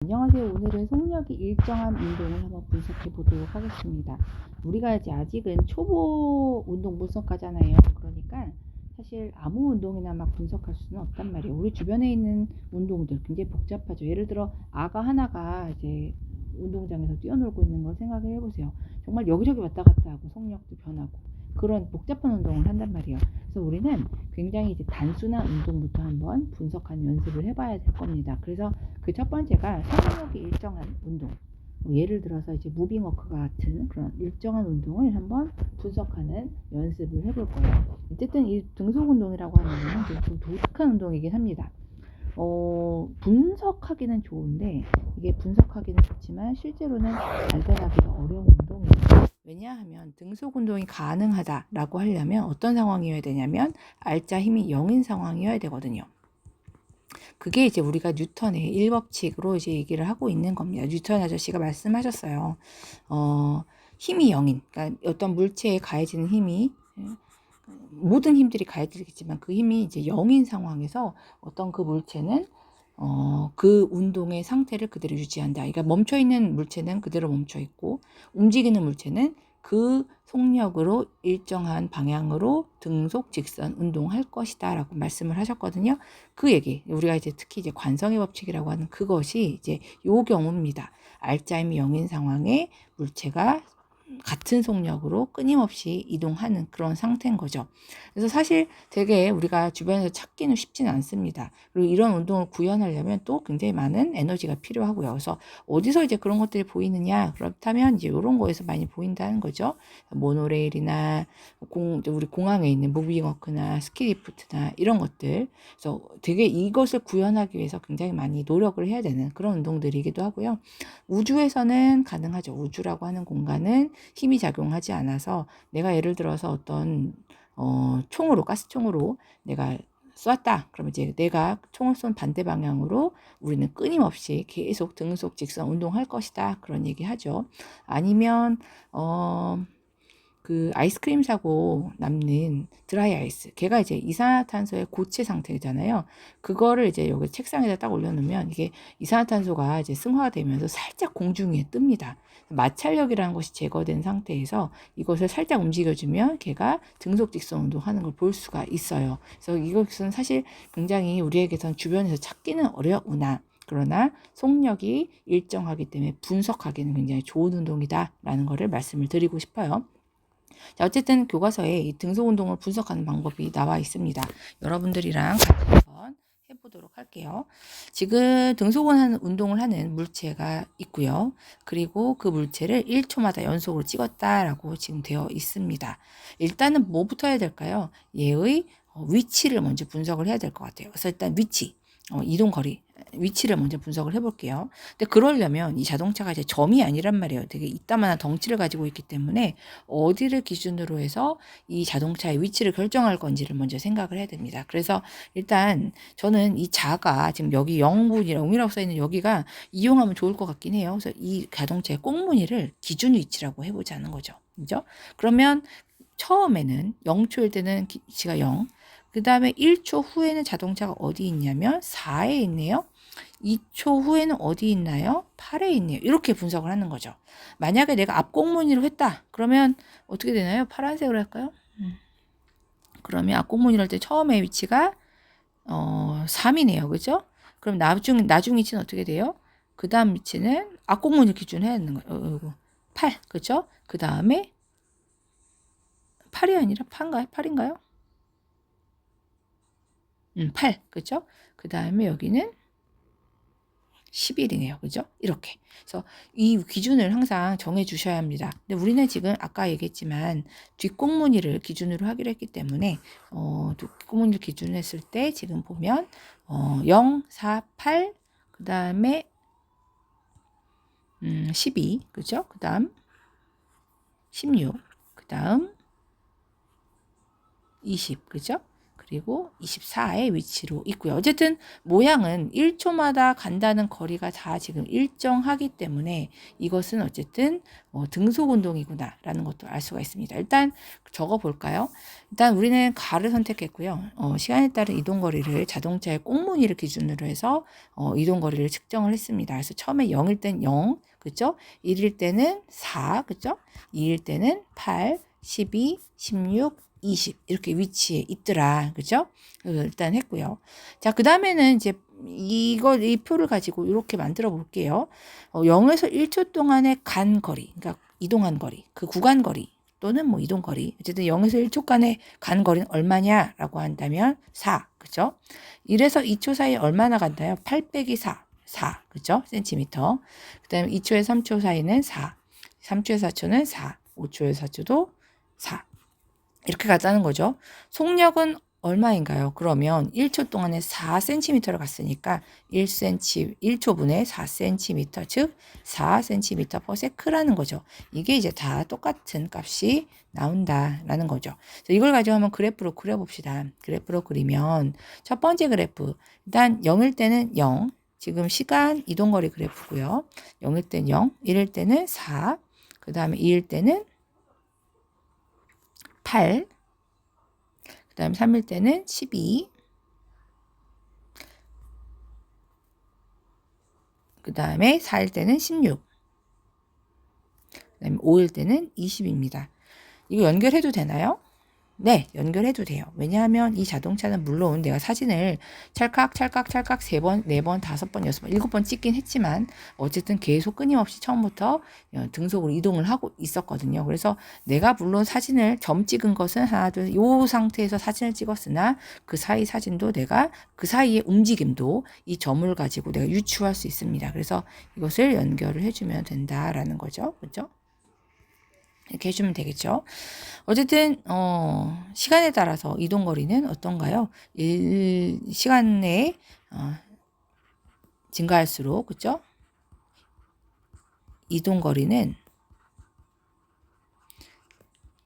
안녕하세요. 오늘은 속력이 일정한 운동을 한번 분석해 보도록 하겠습니다. 우리가 이제 아직은 초보 운동 분석하잖아요. 그러니까 사실 아무 운동이나 막 분석할 수는 없단 말이에요. 우리 주변에 있는 운동들 굉장히 복잡하죠. 예를 들어 아가 하나가 이제 운동장에서 뛰어놀고 있는 걸 생각을 해보세요. 정말 여기저기 왔다 갔다 하고 속력도 변하고 그런 복잡한 운동을 한단 말이에요. 그래서 우리는 굉장히 이제 단순한 운동부터 한번 분석하는 연습을 해봐야 될 겁니다. 그래서 그 첫 번째가 속력이 일정한 운동. 예를 들어서 이제 무빙워크 같은 그런 일정한 운동을 한번 분석하는 연습을 해볼 거예요. 어쨌든 이 등속 운동이라고 하는 것은 좀 독특한 운동이긴 합니다. 분석하기는 좋은데 이게 분석하기는 좋지만 실제로는 발견하기가 어려운 운동이에요. 왜냐하면 등속 운동이 가능하다라고 하려면 어떤 상황이어야 되냐면 알짜 힘이 0인 상황이어야 되거든요. 그게 이제 우리가 뉴턴의 1법칙으로 이제 얘기를 하고 있는 겁니다. 뉴턴 아저씨가 말씀하셨어요. 힘이 0인, 그러니까 어떤 물체에 가해지는 힘이 모든 힘들이 가해지겠지만 그 힘이 이제 0인 상황에서 어떤 그 물체는 그 운동의 상태를 그대로 유지한다. 그러니까 멈춰있는 물체는 그대로 멈춰있고 움직이는 물체는 그 속력으로 일정한 방향으로 등속 직선 운동할 것이다 라고 말씀을 하셨거든요. 그 얘기, 우리가 이제 특히 이제 관성의 법칙이라고 하는 그것이 이제 요 경우입니다. 알짜임이 0인 상황에 물체가 같은 속력으로 끊임없이 이동하는 그런 상태인 거죠. 그래서 사실 되게 우리가 주변에서 찾기는 쉽지는 않습니다. 그리고 이런 운동을 구현하려면 또 굉장히 많은 에너지가 필요하고요. 그래서 어디서 이제 그런 것들이 보이느냐? 그렇다면 이제 이런 거에서 많이 보인다는 거죠. 모노레일이나 우리 공항에 있는 무빙워크나 스키리프트나 이런 것들. 그래서 되게 이것을 구현하기 위해서 굉장히 많이 노력을 해야 되는 그런 운동들이기도 하고요. 우주에서는 가능하죠. 우주라고 하는 공간은 힘이 작용하지 않아서 내가 예를 들어서 어떤 총으로 가스총으로 내가 쐈다. 그러면 이제 내가 총을 쏜 반대 방향으로 우리는 끊임없이 계속 등속 직선 운동할 것이다. 그런 얘기 하죠. 아니면 그 아이스크림 사고 남는 드라이 아이스, 걔가 이제 이산화탄소의 고체 상태잖아요. 그거를 이제 여기 책상에다 딱 올려놓으면 이게 이산화탄소가 이제 승화가 되면서 살짝 공중에 뜹니다. 마찰력이라는 것이 제거된 상태에서 이것을 살짝 움직여주면 걔가 등속 직선 운동하는 걸 볼 수가 있어요. 그래서 이것은 사실 굉장히 우리에게선 주변에서 찾기는 어려우나 그러나 속력이 일정하기 때문에 분석하기는 굉장히 좋은 운동이다라는 것을 말씀을 드리고 싶어요. 자, 어쨌든 교과서에 이 등속 운동을 분석하는 방법이 나와 있습니다. 여러분들이랑 같이 한번 해보도록 할게요. 지금 운동을 하는 물체가 있고요. 그리고 그 물체를 1초마다 연속으로 찍었다라고 지금 되어 있습니다. 일단은 뭐부터 해야 될까요? 얘의 위치를 먼저 분석을 해야 될 것 같아요. 그래서 일단 위치, 이동 거리, 위치를 먼저 분석을 해볼게요. 근데 그러려면 이 자동차가 이제 점이 아니란 말이에요. 되게 이따만한 덩치를 가지고 있기 때문에 어디를 기준으로 해서 이 자동차의 위치를 결정할 건지를 먼저 생각을 해야 됩니다. 그래서 일단 저는 이 자가 지금 여기 0이라고 써있는 여기가 이용하면 좋을 것 같긴 해요. 그래서 이 자동차의 꽁무니를 기준 위치라고 해보자는 거죠. 그죠? 그러면 처음에는 0초일 때는 위치가 0, 그 다음에 1초 후에는 자동차가 어디 있냐면 4에 있네요. 2초 후에는 어디 있나요? 8에 있네요. 이렇게 분석을 하는 거죠. 만약에 내가 앞꽁무니로 했다. 그러면 어떻게 되나요? 파란색으로 할까요? 그러면 앞꽁무니로 할 때 처음에 위치가 3이네요. 그죠? 그럼 나중 위치는 어떻게 돼요? 그 다음 위치는 앞꽁무니 기준으로 해야 되는 거예요. 8. 그죠? 그 다음에 8이 아니라 8인가요? 8. 그죠? 그 다음에 여기는 11이네요. 그죠? 이렇게. 그래서 이 기준을 항상 정해 주셔야 합니다. 근데 우리는 지금 아까 얘기했지만 뒷꽁무니를 기준으로 하기로 했기 때문에 뒷꽁무니를 기준으로 했을 때 지금 보면 0, 4, 8, 그 다음에 12, 그죠? 그 다음 16, 그 다음 20, 그죠? 그리고 24의 위치로 있고요. 어쨌든 모양은 1초마다 간다는 거리가 다 지금 일정하기 때문에 이것은 어쨌든 등속 운동이구나 라는 것도 알 수가 있습니다. 일단 적어 볼까요? 일단 우리는 가를 선택했고요. 시간에 따른 이동 거리를 자동차의 꽁무니를 기준으로 해서 이동 거리를 측정을 했습니다. 그래서 처음에 0일 땐 0, 그죠? 1일 때는 4, 그죠? 2일 때는 8, 12, 16, 20 이렇게 위치에 있더라. 그죠? 일단 했고요. 자, 그다음에는 이제 이 표를 가지고 이렇게 만들어 볼게요. 0에서 1초 동안의 간 거리, 그러니까 이동한 거리, 그 구간 거리 또는 뭐 이동 거리. 어쨌든 0에서 1초간의 간 거리는 얼마냐라고 한다면 4. 그죠? 1에서 2초 사이에 얼마나 간다요? 8 빼기 4. 4. 그죠? 센티미터. 그다음에 2초에서 3초 사이는 4. 3초에서 4초는 4. 5초에서 4초도 4. 이렇게 갔다는 거죠. 속력은 얼마인가요? 그러면 1초 동안에 4cm를 갔으니까 1초분에 4cm, 즉 4cm/s라는 거죠. 이게 이제 다 똑같은 값이 나온다라는 거죠. 이걸 가지고 한번 그래프로 그려봅시다. 그래프로 그리면 첫 번째 그래프, 일단 0일 때는 0, 지금 시간 이동거리 그래프고요. 0일 때는 0, 1일 때는 4, 그 다음에 2일 때는 8, 그 다음에 3일 때는 12, 그 다음에 4일 때는 16, 그 다음에 5일 때는 20입니다. 이거 연결해도 되나요? 네, 연결해도 돼요. 왜냐하면 이 자동차는 물론 내가 사진을 찰칵 3번, 4번, 5번, 6번, 7번 찍긴 했지만 어쨌든 계속 끊임없이 처음부터 등속으로 이동을 하고 있었거든요. 그래서 내가 물론 사진을 점 찍은 것은 하나, 둘, 요 상태에서 사진을 찍었으나 그 사이 사진도 내가 그 사이의 움직임도 이 점을 가지고 내가 유추할 수 있습니다. 그래서 이것을 연결을 해주면 된다라는 거죠. 그렇죠? 이렇게 해주면 되겠죠. 어쨌든 시간에 따라서 이동 거리는 어떤가요? 시간 내에 증가할수록 그죠? 이동 거리는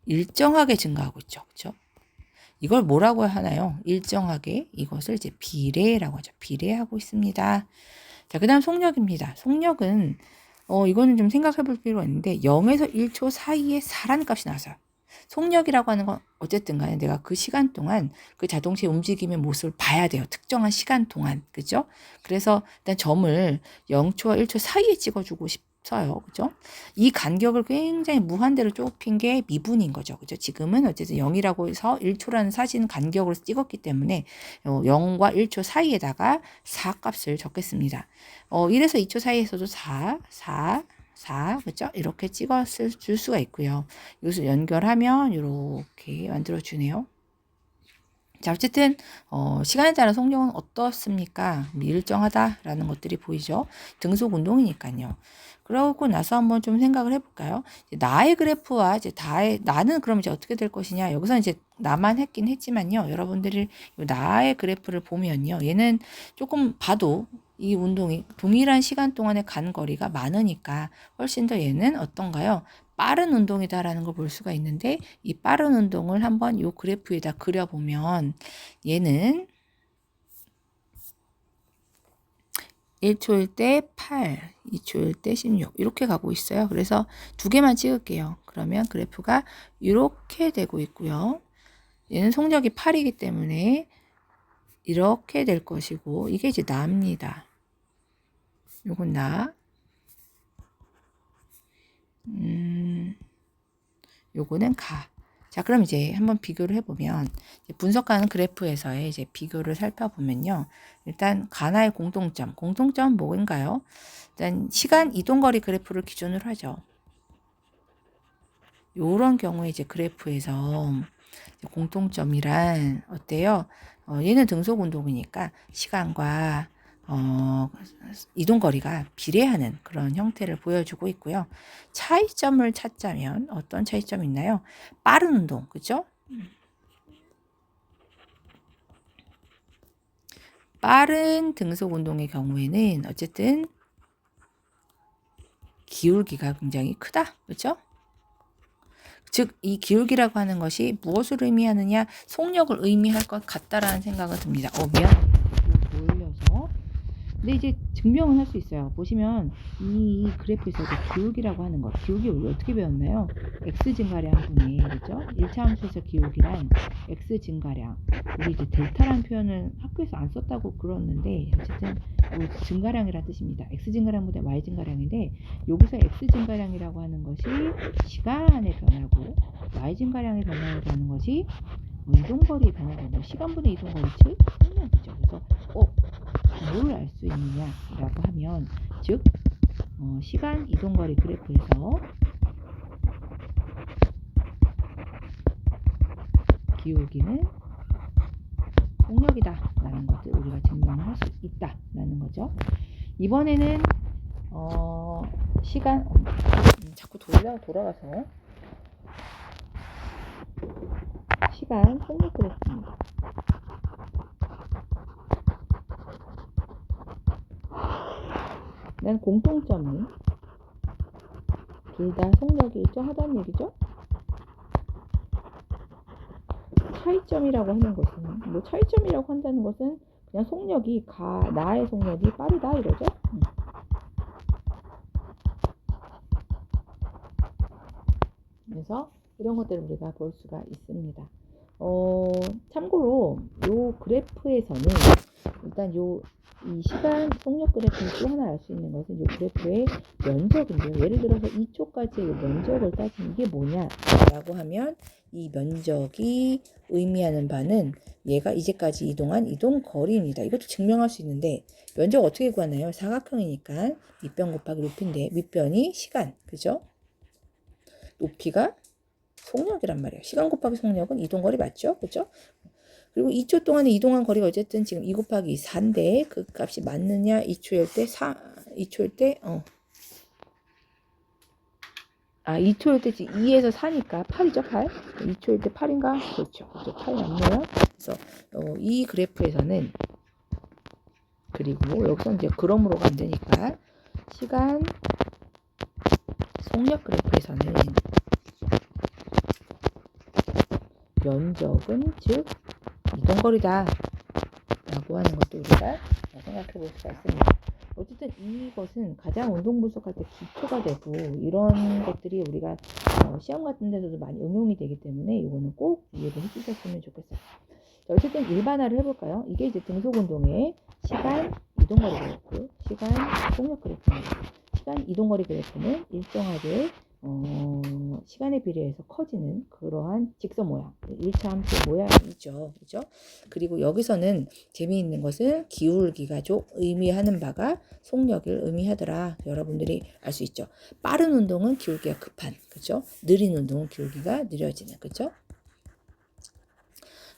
일정하게 증가하고 있죠. 그죠? 이걸 뭐라고 하나요? 일정하게 이것을 이제 비례라고 하죠. 비례하고 있습니다. 자, 그다음 속력입니다. 속력은 이거는 좀 생각해 볼 필요가 있는데 0에서 1초 사이에 4라는 값이 나왔어요. 속력이라고 하는 건 어쨌든 간에 내가 그 시간 동안 그 자동차의 움직임의 모습을 봐야 돼요. 특정한 시간 동안. 그죠? 그래서 일단 점을 0초와 1초 사이에 찍어주고 싶어요. 그죠? 이 간격을 굉장히 무한대로 좁힌 게 미분인 거죠. 그죠? 지금은 어쨌든 0이라고 해서 1초라는 사진 간격으로 찍었기 때문에 0과 1초 사이에다가 4 값을 적겠습니다. 1에서 2초 사이에서도 4, 4, 그죠? 이렇게 찍었을 줄 수가 있고요. 이것을 연결하면 이렇게 만들어 주네요. 자, 어쨌든 시간에 따른 속력은 어떻습니까? 일정하다라는 것들이 보이죠. 등속 운동이니까요. 그러고 나서 한번 좀 생각을 해볼까요? 나의 그래프와 이제 나는 그럼 이제 어떻게 될 것이냐? 여기서 이제 나만 했긴 했지만요. 여러분들이 나의 그래프를 보면요, 얘는 조금 봐도 이 운동이 동일한 시간 동안에 간 거리가 많으니까 훨씬 더 얘는 어떤가요? 빠른 운동이다라는 걸 볼 수가 있는데, 이 빠른 운동을 한번 이 그래프에다 그려보면 얘는 1초일 때 8, 2초일 때 16 이렇게 가고 있어요. 그래서 두 개만 찍을게요. 그러면 그래프가 이렇게 되고 있고요. 얘는 속력이 8이기 때문에 이렇게 될 것이고, 이게 이제 나입니다. 요건 나. 요거는 가. 자, 그럼 이제 한번 비교를 해보면, 분석하는 그래프에서의 이제 비교를 살펴보면요. 일단 가나의 공통점은 뭐인가요? 일단 시간 이동거리 그래프를 기준으로 하죠. 요런 경우에 이제 그래프에서 공통점이란 어때요? 얘는 등속 운동이니까 시간과 이동거리가 비례하는 그런 형태를 보여주고 있고요. 차이점을 찾자면 어떤 차이점이 있나요? 빠른 운동, 그죠? 빠른 등속 운동의 경우에는 어쨌든 기울기가 굉장히 크다, 그죠? 즉, 이 기울기라고 하는 것이 무엇을 의미하느냐? 속력을 의미할 것 같다라는 생각은 듭니다. 미안해요. 돌려서. 근데 이제 증명은 할 수 있어요. 보시면 이 그래프에서 기울기라고 하는 것, 기울기 우리 어떻게 배웠나요? x 증가량 분의, 그렇죠? 1차 함수에서 기울기란 x 증가량. 우리 이제 델타라는 표현을 학교에서 안 썼다고 그러는데 어쨌든 증가량이라는 뜻입니다. x 증가량보다 y 증가량인데 여기서 x 증가량이라고 하는 것이 시간의 변화고 y 증가량의 변화라는 것이 이동거리의 변화고 시간분의 이동거리 즉 속력이죠. 그래서 뭘 알 수 있느냐라고 하면 즉 시간 이동거리 그래프에서 기울기는 속력이다 라는 것을 우리가 증명을 할 수 있다 라는 거죠. 이번에는 시간 자꾸 돌아가서 시간 속력 그래프입니다. 난 공통점이 둘 다 속력이 일정하다는 얘기죠. 차이점이라고 하는 것은 차이점이라고 한다는 것은 그냥 속력이 나의 속력이 빠르다 이거죠. 그래서 이런 것들을 우리가 볼 수가 있습니다. 참고로 요 그래프에서는 일단 이 시간 속력 그래프는 또 하나 알 수 있는 것은 이 그래프의 면적인데요. 예를 들어서 2초까지의 면적을 따지는 게 뭐냐라고 하면 이 면적이 의미하는 바는 얘가 이제까지 이동한 이동 거리입니다. 이것도 증명할 수 있는데 면적 어떻게 구하나요? 사각형이니까 밑변 곱하기 높이인데 밑변이 시간, 그죠? 높이가 속력이란 말이에요. 시간 곱하기 속력은 이동거리 맞죠? 그죠? 그리고 2초 동안에 이동한 거리가 어쨌든 지금 2 곱하기 4인데 그 값이 맞느냐? 2초일 때 2초일 때 2에서 4니까 8이죠, 8. 2초일 때 8인가? 그렇죠. 8이 맞네요. 그래서 이 그래프에서는 그리고 여기서 이제 그럼으로가 안 되니까 시간 속력 그래프에서는 면적은 즉 이동거리다 라고 하는 것도 우리가 생각해 볼 수가 있습니다. 어쨌든 이것은 가장 운동 분석할 때 기초가 되고 이런 것들이 우리가 시험 같은 데서도 많이 응용이 되기 때문에 이거는 꼭 이해를 해주셨으면 좋겠어요. 자, 어쨌든 일반화를 해볼까요? 이게 이제 등속운동의 시간 이동거리 그래프, 시간 속력 그래프입니다. 시간 이동거리 그래프는 일정하게 시간에 비례해서 커지는 그러한 직선 모양, 1차 함수의 모양이죠. 그죠? 그리고 여기서는 재미있는 것은 기울기가 좀 의미하는 바가 속력을 의미하더라. 여러분들이 알 수 있죠. 빠른 운동은 기울기가 급한, 그죠? 느린 운동은 기울기가 느려지는, 그죠?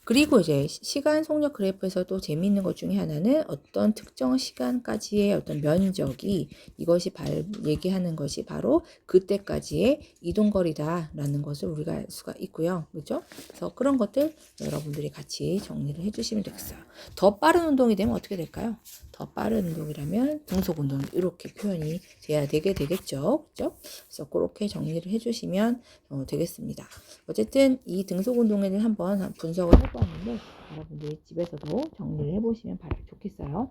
그리고 이제 시간 속력 그래프에서도 재미있는 것 중에 하나는 어떤 특정 시간까지의 어떤 면적이 이것이 얘기하는 것이 바로 그때까지의 이동거리다라는 것을 우리가 알 수가 있고요. 그렇죠? 그래서 그런 것들 여러분들이 같이 정리를 해주시면 되겠어요. 더 빠른 운동이 되면 어떻게 될까요? 더 빠른 운동이라면 등속 운동 이렇게 표현이 돼야 되겠죠. 그렇죠? 그래서 그렇게 정리를 해주시면 되겠습니다. 어쨌든 이 등속 운동에는 한번 분석을 해보았는데 여러분들이 집에서도 정리를 해보시면 좋겠어요.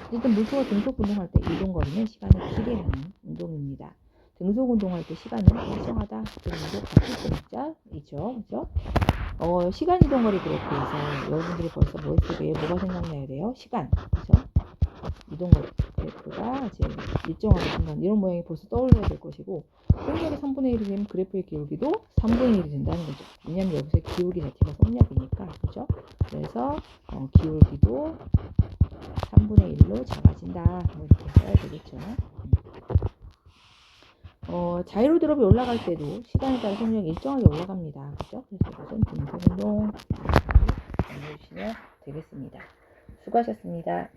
어쨌든 물수가 등속 운동할 때 이동거리는 시간을 길게 하는 운동입니다. 등속 운동할 때 시간은 일정하다. 그런데 같은 글자이죠. 그죠? 시간 이동거리 그래프에서 여러분들이 벌써 머릿속에 뭐가 생각나야 돼요? 시간. 그죠? 이동거리 그래프가 이제 일정하게 순간 이런 모양이 벌써 떠올려야 될 것이고 속력이 3분의 1이 되면 그래프의 기울기도 3분의 1이 된다는 거죠. 왜냐하면 여기서 기울기 자체가 속력이니까 그죠? 그래서 기울기도 3분의 1로 작아진다. 이렇게 써야 되겠죠. 자이로 드롭이 올라갈 때도 시간에 따라 속력이 일정하게 올라갑니다. 그죠? 그래서 이것은 등속 운동 해주시면 되겠습니다. 수고하셨습니다.